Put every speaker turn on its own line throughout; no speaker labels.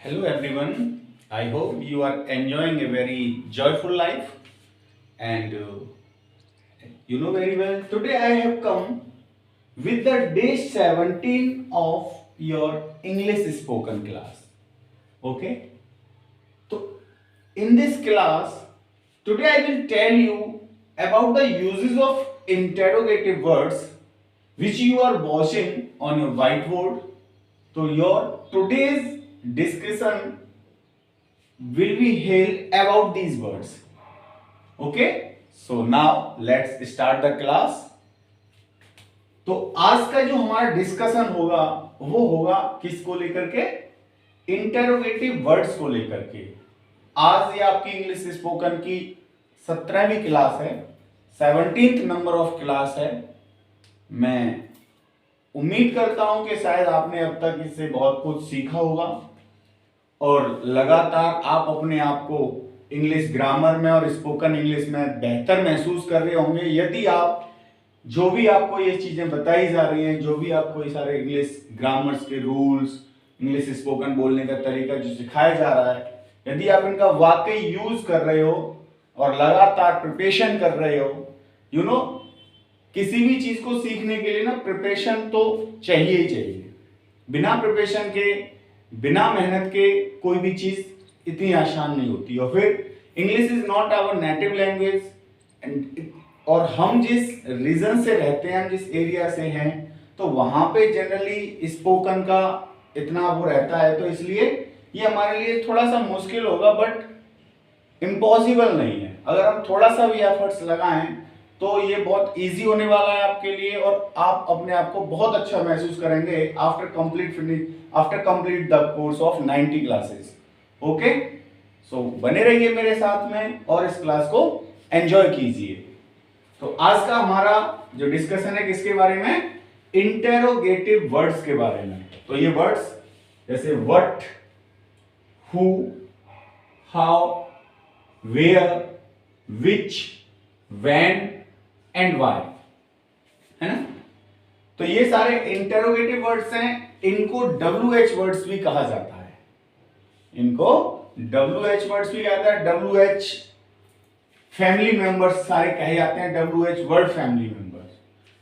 Hello everyone. I hope you are enjoying a very joyful life and you know very well. Today I have come with the day 17 of your English spoken class. Okay? So in this class today I will tell you about the uses of interrogative words which you are watching on your whiteboard. So your today's discussion will be held about these words. Okay, so now let's start the class. तो आज का जो हमारा discussion होगा वो होगा किसको लेकर के? इंटेरोगेटिव वर्ड्स को लेकर के। आज ये आपकी इंग्लिश स्पोकन की 17वीं क्लास है, 17th नंबर ऑफ क्लास है। मैं उम्मीद करता हूं कि शायद आपने अब तक इससे बहुत कुछ सीखा होगा और लगातार आप अपने आप को इंग्लिश ग्रामर में और स्पोकन इंग्लिश में बेहतर महसूस कर रहे होंगे। यदि आप जो भी आपको ये चीजें बताई जा रही हैं, जो भी आपको ये सारे इंग्लिश ग्रामर्स के रूल्स, इंग्लिश स्पोकन बोलने का तरीका जो सिखाया जा रहा है, यदि आप इनका वाकई यूज कर रहे हो और लगातार प्रिपरेशन कर रहे हो, किसी भी चीज को सीखने के लिए ना प्रिपरेशन तो चाहिए ही चाहिए। बिना प्रिपरेशन के, बिना मेहनत के कोई भी चीज इतनी आसान नहीं होती। और फिर English is not our native language और हम जिस रीजन से रहते हैं, जिस एरिया से हैं, तो वहां पे जनरली स्पोकन का इतना वो रहता है, तो इसलिए ये हमारे लिए थोड़ा सा मुश्किल होगा, बट इम्पॉसिबल नहीं है। अगर हम थोड़ा सा भी एफर्ट्स लगाएं तो ये बहुत इजी होने वाला है आपके लिए और आप अपने आप को बहुत अच्छा महसूस करेंगे after complete the course of 90 classes. Okay, so बने रहिए मेरे साथ में और इस क्लास को एंजॉय कीजिए। तो आज का हमारा जो डिस्कशन है किसके बारे में? इंटेरोगेटिव वर्ड्स के बारे में। तो ये वर्ड्स जैसे what, who, how, where, which, when and why, है ना? तो ये सारे इंटेरोगेटिव वर्ड्स हैं। इनको WH वर्ड्स भी कहा जाता है। इनको WH वर्ड्स भी कहता है। WH फैमिली मेंबर्स सारे कहे जाते हैं, WH वर्ड फैमिली मेंबर्स।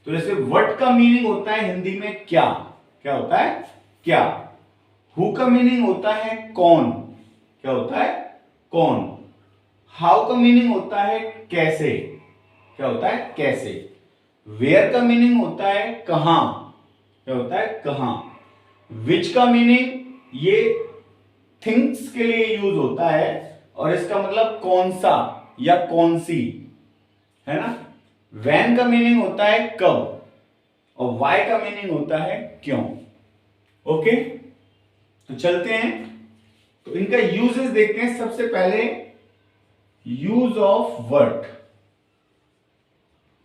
तो जैसे व्हाट का मीनिंग होता है हिंदी में क्या? क्या होता है? क्या। हु का मीनिंग होता है कौन। क्या होता है? कौन। हाउ का मीनिंग होता है कैसे। क्या होता है? कैसे। वेयर का मीनिंग होता है कहां। क्या होता है? कहां। विच का मीनिंग ये थिंग्स के लिए यूज होता है और इसका मतलब कौन सा या कौन सी, है ना? व्हेन का मीनिंग होता है कब और व्हाई का मीनिंग होता है क्यों। ओके, तो चलते हैं। तो इनका यूजेस देखते हैं। सबसे पहले यूज ऑफ व्हाट।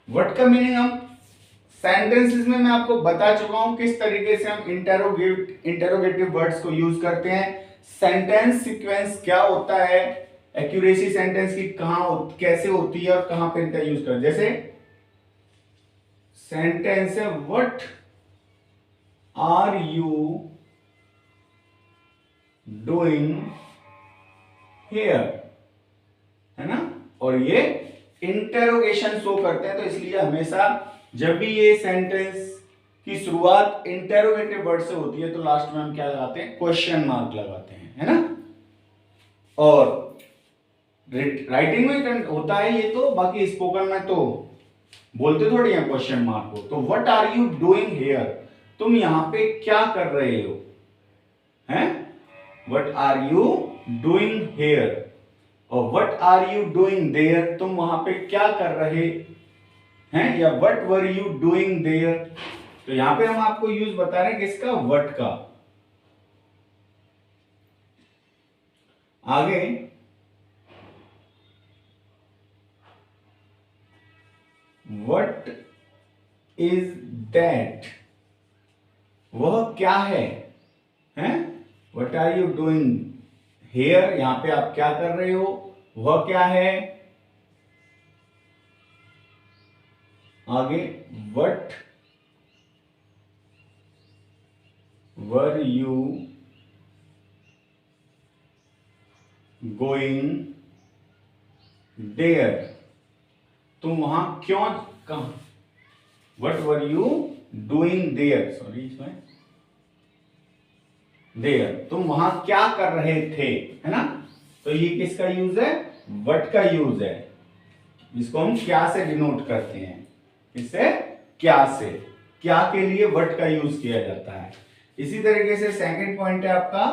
व्हाट का मीनिंग हम सेंटेंसेस में मैं आपको बता चुका हूं किस तरीके से हम इंटेरोगेटिव वर्ड्स को यूज करते हैं। सेंटेंस सीक्वेंस क्या होता है, एक्यूरेसी सेंटेंस की कैसे होती है और कहां पे इनका यूज करते हैं। जैसे सेंटेंस है what are you doing here, है ना? और ये इंटेरोगेशन शो करते हैं, तो इसलिए हमेशा जब भी ये सेंटेंस की शुरुआत इंटेरोगेटिव वर्ड से होती है तो लास्ट में हम क्या लगाते हैं? क्वेश्चन मार्क लगाते हैं, है ना? और राइटिंग में होता है ये, तो बाकी स्पोकन में तो बोलते थोड़ी हैं क्वेश्चन मार्क को। तो what are you doing here, तुम यहां पे क्या कर रहे हो, हैं? What are you doing here. और what are you doing there, तुम वहां पे क्या कर रहे हैं, या what were you doing there. तो यहां पे हम आपको यूज बता रहे हैं किसका? व्हाट का। आगे व्हाट इज दैट, वह क्या है, हैं? What are you doing here, यहां पे आप क्या कर रहे हो, वह क्या है। आगे what were you going there, तुम वहां क्यों, कहा, what were you doing there, sorry इसमें देयर, तुम वहां क्या कर रहे थे, है ना। तो ये किसका यूज है, वट का यूज है, इसको हम क्या से डिनोट करते हैं, इससे क्या से, क्या के लिए वट का यूज किया जाता है। इसी तरीके से सेकंड पॉइंट है आपका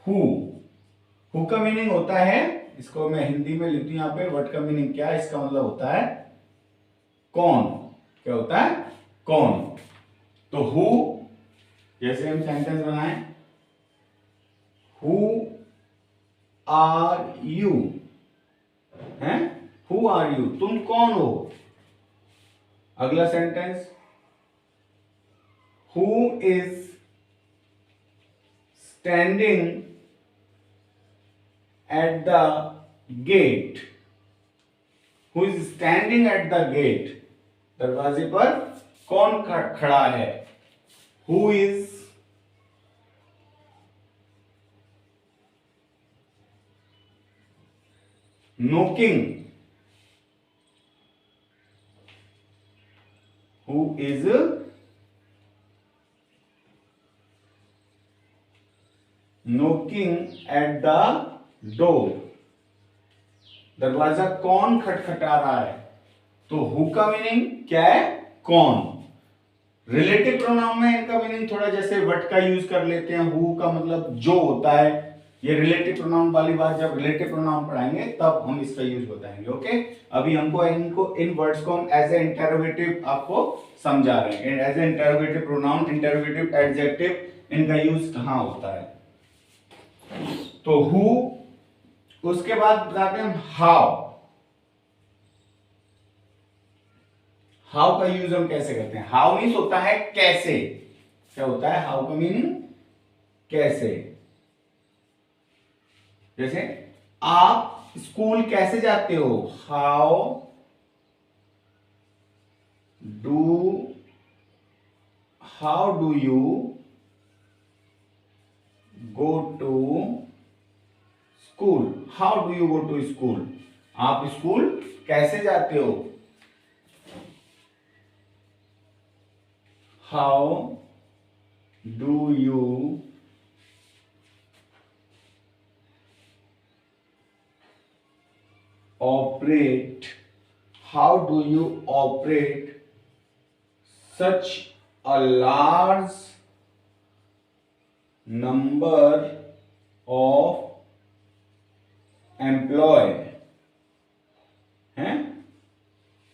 हु। हु का मीनिंग होता है, इसको मैं हिंदी में लिखती हूं यहां पे, वट का मीनिंग क्या है, इसका मतलब होता है कौन, क्या होता है, कौन। तो हु, जैसे हम सेंटेंस बनाएं, हु आर यू, हैं, हु आर यू, तुम कौन हो। अगला sentence, who is standing at the gate, who is standing at the gate, दरवाजे पर कौन खड़ा है, who is knocking, who is knocking at the door, दरवाजा कौन खटखटा रहा है। तो हु का मीनिंग क्या है, कौन। रिलेटिव प्रोनाउन में इनका मीनिंग थोड़ा जैसे वट का यूज कर लेते हैं, हु का मतलब जो होता है, ये रिलेटिव प्रोनाउन वाली बात जब रिलेटिव प्रोनाउन पढ़ाएंगे तब हम इसका यूज बताएंगे, ओके। अभी हमको इनको, इन वर्ड्स को हम एज ए इंटरोगेटिव आपको समझा रहे हैं, as a interrogative pronoun, interrogative adjective, इनका यूज कहां होता है। तो हु, उसके बाद बताते हैं हाउ। हाउ का यूज हम कैसे करते हैं, हाउ मीन्स होता है कैसे, क्या होता है हाउ का मीनिंग, कैसे। जैसे आप स्कूल कैसे जाते हो, how do, how do you go to school, how do you go to school, आप स्कूल कैसे जाते हो। How do you operate, how do you operate such a large number of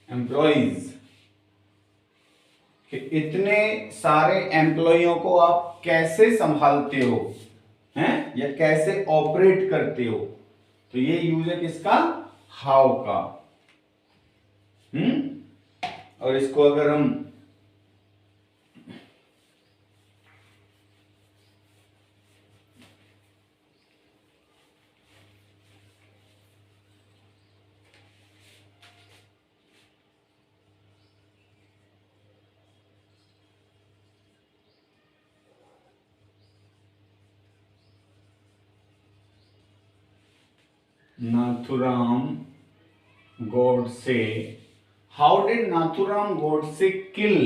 employees, कि इतने सारे एम्प्लॉइयों को आप कैसे संभालते हो, हैं, या कैसे ऑपरेट करते हो। तो ये यूज है किसका, हाउ का। और इसको अगर हम नाथुराम गोडसे, हाउ डिड नाथुराम गोडसे किल,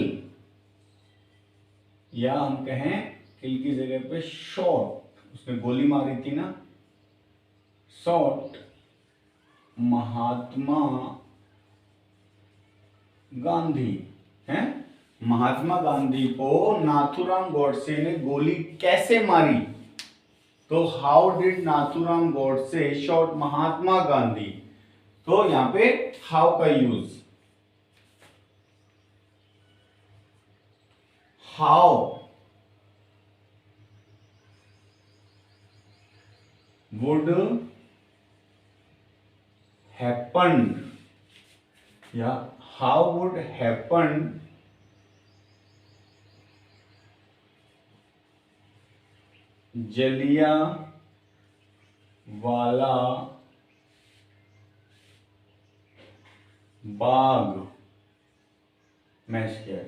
या हम कहें किल की जगह पे शॉट, उसने गोली मारी थी ना, शॉट महात्मा गांधी, हैं, महात्मा गांधी को नाथुराम गोडसे ने गोली कैसे मारी। तो how did Nathuram Godse shot Mahatma Gandhi, तो यहां पे हाउ का यूज, हाउ वुड हैपन, या how would happen Jallianwala Bagh massacre,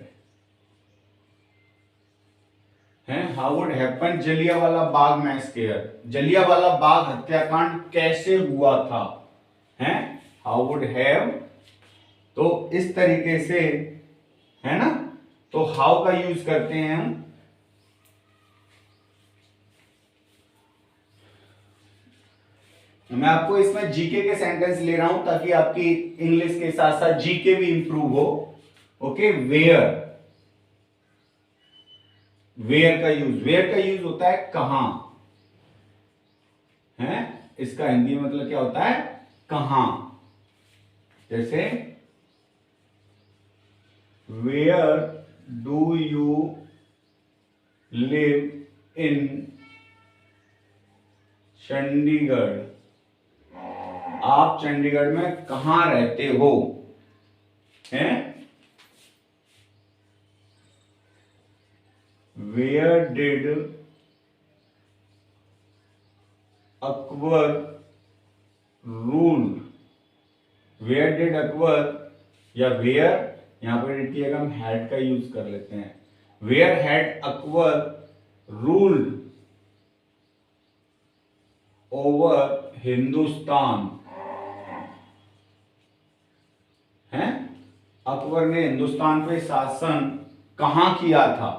है how would happen Jallianwala Bagh massacre, Jallianwala Bagh हत्याकांड कैसे हुआ था, हैं हाउ वुड हैव, तो इस तरीके से, है ना, तो हाउ का यूज करते हैं हम। मैं आपको इसमें जीके के सेंटेंस ले रहा हूं ताकि आपकी इंग्लिश के साथ साथ जीके भी इंप्रूव हो। ओके, वेयर, वेयर का यूज होता है कहां, है, इसका हिंदी मतलब क्या होता है, कहां। जैसे where do you live in Chandigarh, आप चंडीगढ़ में कहां रहते हो, हैं। Where did Akbar rule, where did Akbar, या वेयर, यहां पर डिड की जगह हम हैड का यूज कर लेते हैं, where had Akbar ruled over Hindustan, है, अकबर ने हिंदुस्तान पे शासन कहां किया था,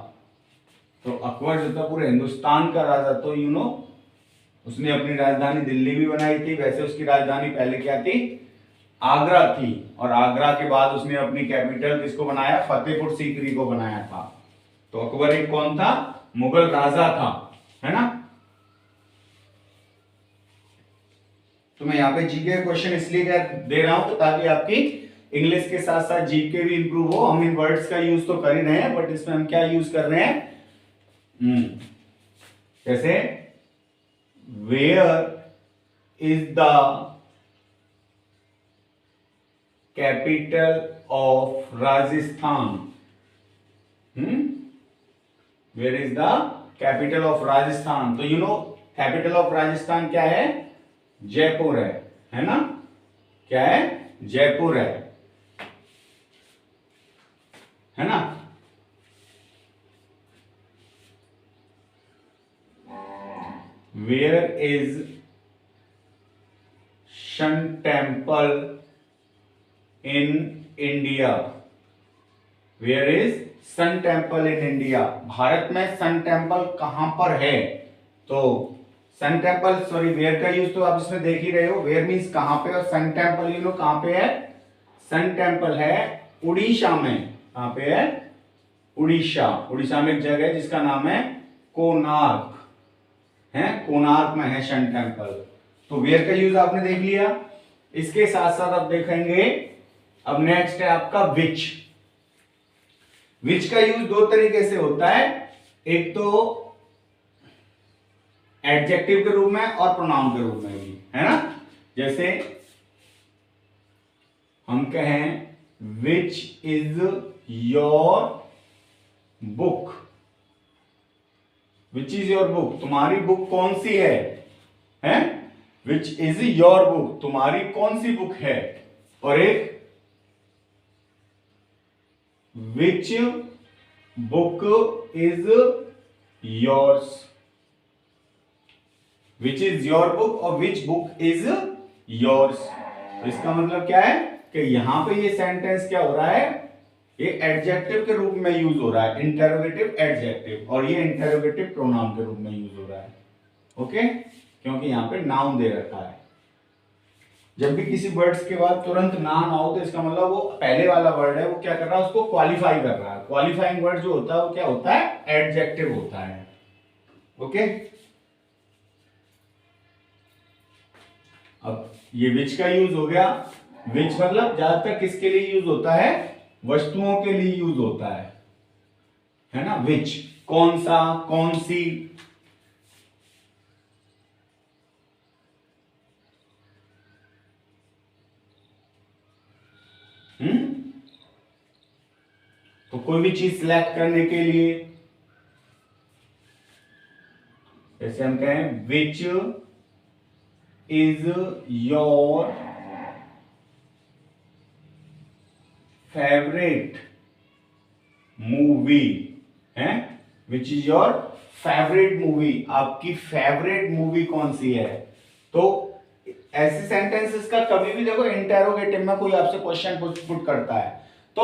तो अकबर जो था पूरे हिंदुस्तान का राजा, तो यू नो उसने अपनी राजधानी दिल्ली भी बनाई थी, वैसे उसकी राजधानी पहले क्या थी, आगरा थी, और आगरा के बाद उसने अपनी कैपिटल किसको बनाया, फतेहपुर सीकरी को बनाया था। तो अकबर एक कौन था, मुगल राजा था, है ना। तो मैं यहाँ पे जीके क्वेश्चन इसलिए दे रहा हूं तो ताकि आपकी इंग्लिश के साथ साथ जीके भी इंप्रूव हो। हम इन वर्ड्स का यूज तो कर ही रहे हैं, बट इसमें हम क्या यूज कर रहे हैं, जैसे where is the capital of Rajasthan, where is the capital of Rajasthan, तो you know capital of Rajasthan क्या है, जयपुर है ना, क्या है, जयपुर है ना। Where is sun temple in India, where is sun temple in India, Bharat में सन टेम्पल कहां पर है, तो सन टेम्पल, सॉरी वेयर का यूज तो आप इसमें देख ही रहे हो, वेयर मीन्स कहां पे, और सन टेम्पल यू नो कहां पे है, सन टेम्पल है उड़ीसा में, कहां पे है, उड़ीसा, उड़ीसा में एक जगह है जिसका नाम है कोणार्क, है, कोणार्क में है सन टेम्पल। तो वेयर का यूज आपने देख लिया। इसके साथ साथ आप देखेंगे, अब नेक्स्ट है आपका विच का यूज दो तरीके से होता है, एक तो एडजेक्टिव के रूप में और प्रोनाउन के रूप में भी, है ना। जैसे हम कहें which is your book, which is your book, तुम्हारी बुक कौन सी है, विच इज योर बुक, तुम्हारी कौन सी बुक है, और एक which book is yours, which is your book और विच बुक इज योर्स। तो इसका मतलब क्या है कि यहां पे ये सेंटेंस क्या हो रहा है, ये एडजेक्टिव के रूप में यूज हो रहा है, इंटरोगेटिव एडजेक्टिव, और ये इंटरोगेटिव प्रोनाउन के रूप में यूज हो रहा है। ओके, क्योंकि यहां पे नाउन दे रखा है। जब भी किसी वर्ड्स के बाद तुरंत नाउन आओ तो इसका मतलब वो पहले वाला वर्ड है वो क्या कर रहा है, उसको क्वालिफाई कर रहा है। क्वालिफाइंग वर्ड जो होता है वो क्या होता है, एडजेक्टिव होता है। ओके, अब ये विच का यूज हो गया। विच मतलब ज्यादातर किसके लिए यूज होता है, वस्तुओं के लिए यूज होता है ना। विच कौन सा, कौन सी, तो कोई भी चीज सिलेक्ट करने के लिए, जैसे हम कहें which is your favourite movie, है, which is your favourite movie, आपकी फेवरेट मूवी कौन सी है? तो ऐसे सेंटेंसेस का कभी भी देखो इंटेरोगेटिव में कोई आपसे क्वेश्चन पुट करता है तो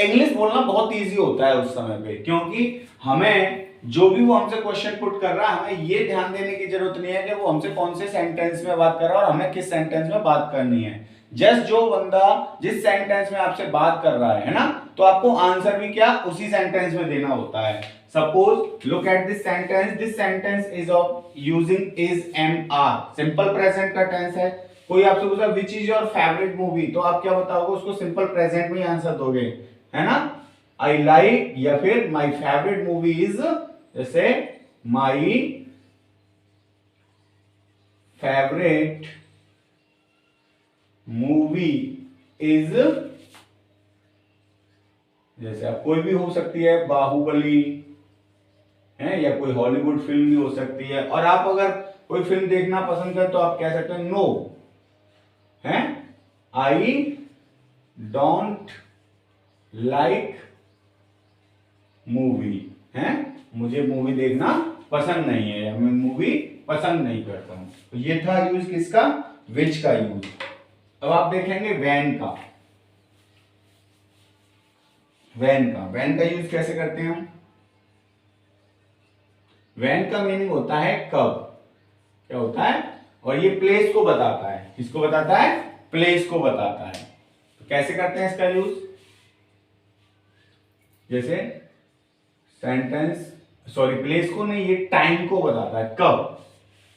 इंग्लिश बोलना बहुत इजी होता है उस समय पे, क्योंकि हमें जो भी वो हमसे क्वेश्चन पुट कर रहा है हमें ये ध्यान देने की जरूरत नहीं है कि वो हमसे कौन से सेंटेंस में बात कर रहा है और हमें किस सेंटेंस में बात करनी है। जस्ट जो बंदा जिस सेंटेंस में आपसे बात कर रहा है ना, तो आपको आंसर भी क्या उसी सेंटेंस में देना होता है। Suppose look at this sentence is of using is M R, simple present का टेंस है। कोई आपसे पूछा which is your favourite movie, तो आप क्या बताओगे उसको, सिंपल प्रेजेंट में ही आंसर दोगे, है ना। आई लाइक या फिर माई फेवरेट मूवी इज, जैसे माई फेवरेट मूवी इज, जैसे आप कोई भी हो सकती है, बाहुबली है, या कोई हॉलीवुड फिल्म भी हो सकती है। और आप अगर कोई फिल्म देखना पसंद करें तो आप कह सकते हैं नो, है आई डोंट लाइक मूवी, है मुझे मूवी देखना पसंद नहीं है या मैं मूवी पसंद नहीं करता हूं। तो ये था यूज किसका, विच का यूज। अब आप देखेंगे वैन का। वैन का यूज कैसे करते हैं हम? वैन का मीनिंग होता है कब, क्या होता है, और ये प्लेस को बताता है, किसको बताता है, प्लेस को बताता है। तो कैसे करते हैं इसका यूज, जैसे सेंटेंस, सॉरी प्लेस को नहीं, ये टाइम को बताता है, कब,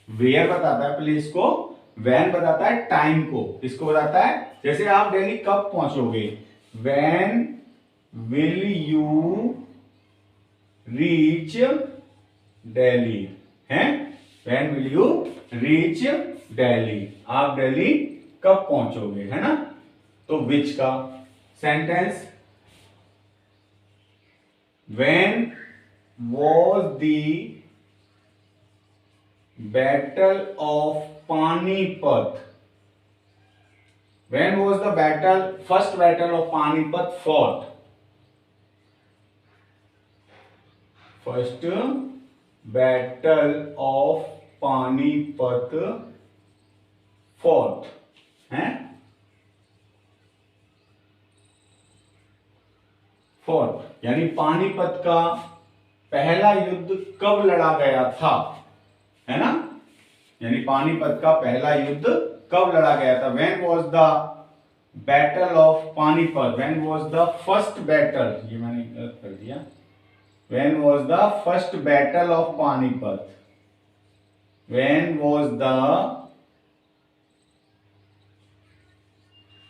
वेयर बताता है प्लेस को, वैन बताता है टाइम को, किसको बताता है, जैसे आप दिल्ली कब पहुंचोगे, when will you reach Delhi, हैं, when will you reach Delhi, आप दिल्ली कब पहुंचोगे, है ना। तो विच का sentence, when was the battle of Panipat, when was the first battle of Panipat fought, first battle of Panipat fought, है, फोर्ट यानी पानीपत का पहला युद्ध कब लड़ा गया था, है ना, यानी पानीपत का पहला युद्ध कब लड़ा गया था। When was the battle of Panipat, when was the first battle, ये मैंने गलत कर दिया, when was the first battle of Panipat, when was the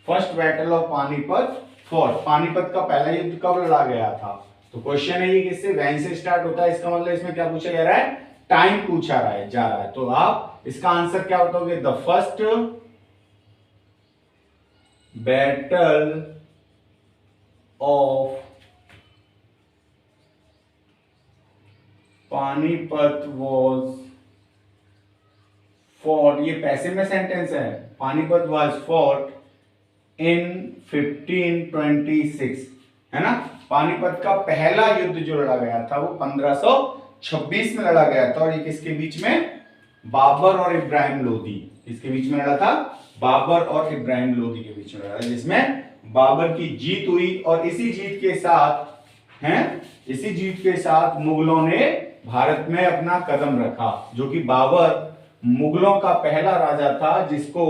first battle of Panipat for, Panipat का पहला युद्ध कब लड़ा गया था। तो क्वेश्चन है ये किससे, वैन से स्टार्ट होता है, इसका मतलब इसमें क्या पूछा जा रहा है, टाइम पूछा जा रहा है। तो आप इसका आंसर क्या बताओगे, the first battle of Panipat was fought, ये पैसे में सेंटेंस है, पानीपत वाज फॉर्ट इन 1526, है ना। पानीपत का पहला युद्ध जो लड़ा गया था वो 1526 में लड़ा गया था, और ये किसके बीच में, बाबर और इब्राहिम लोदी, किसके बीच में लड़ा था, बाबर और इब्राहिम लोदी के बीच में लड़ा, जिसमें बाबर की जीत हुई। और इसी जीत के साथ इसी जीत के साथ मुगलों ने भारत में अपना कदम रखा, जो कि बाबर मुगलों का पहला राजा था, जिसको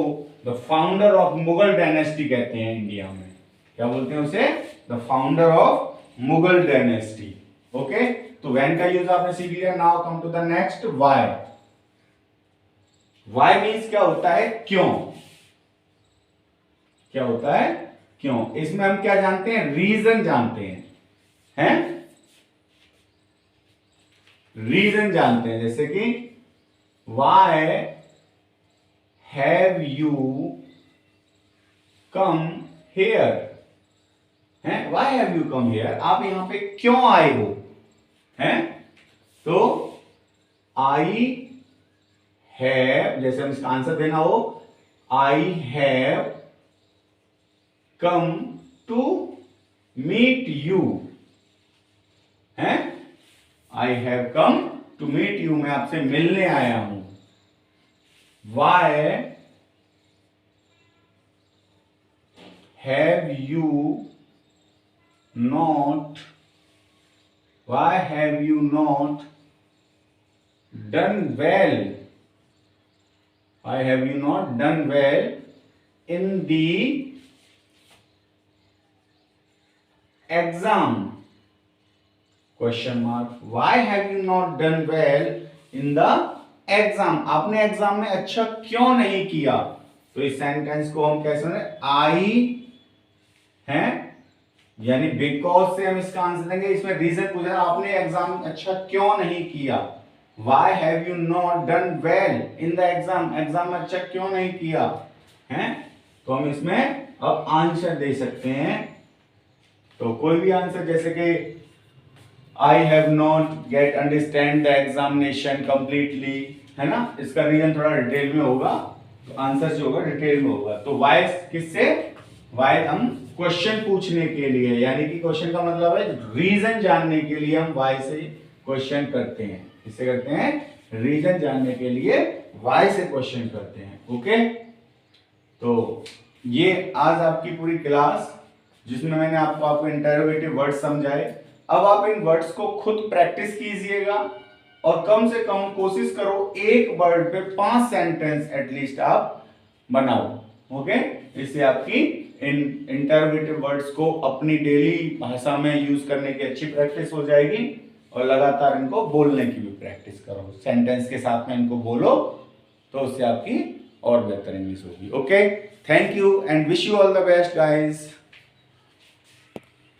the founder of Mughal dynasty कहते हैं इंडिया में, क्या बोलते हैं उसे, the founder of Mughal dynasty. Okay, तो व्हेन का यूज आपने सीख लिया। Now come to the next, why. Why means क्या होता है, क्यों, क्या होता है, क्यों। इसमें हम क्या जानते हैं, रीजन जानते हैं, रीजन जानते हैं, जैसे कि why have you come here, हैं, why have you come here, आप यहां पे क्यों आए हो, हैं। तो आई हैव, जैसे हम इसका आंसर देना हो, I have come to meet you, हैं, I have come to meet you, मैं आपसे मिलने आया हूं। Why have you not, why have you not done well, why have you not done well in the exam, question mark. Why have you not done well in the exam, आपने exam में अच्छा क्यों नहीं किया? तो इस sentence को हम कैसे सुने, आई है यानी बिकॉज से हम इसका आंसर देंगे। इसमें रीजन पूछा आपने एग्जाम अच्छा क्यों नहीं किया, Y have you not done well in the exam, exam में अच्छा क्यों नहीं किया है। तो हम इसमें अब आंसर दे सकते हैं। तो कोई भी आंसर, जैसे कि I have not gate understand the examination completely, है ना, इसका रीजन थोड़ा डिटेल में होगा, तो आंसर जो होगा डिटेल में होगा। तो वाई किससे, वाई हम क्वेश्चन पूछने के लिए, यानी कि क्वेश्चन का मतलब है रीजन जानने के लिए हम वाई से क्वेश्चन करते हैं। किससे करते हैं, रीजन जानने के लिए वाई से क्वेश्चन करते हैं। ओके, तो ये आज आपकी पूरी क्लास जिसमें मैंने आपको इंटरोगेटिव वर्ड समझाए। अब आप इन वर्ड्स को खुद प्रैक्टिस कीजिएगा और कम से कम कोशिश करो एक वर्ड पे 5 सेंटेंस एटलीस्ट आप बनाओ। ओके, इससे आपकी इन इंटरोगेटिव वर्ड्स को अपनी डेली भाषा में यूज करने की अच्छी प्रैक्टिस हो जाएगी और लगातार इनको बोलने की भी प्रैक्टिस करो, सेंटेंस के साथ में इनको बोलो, तो उससे आपकी और बेहतर इंग्लिश होगी। Okay, thank you and wish you all the best guys.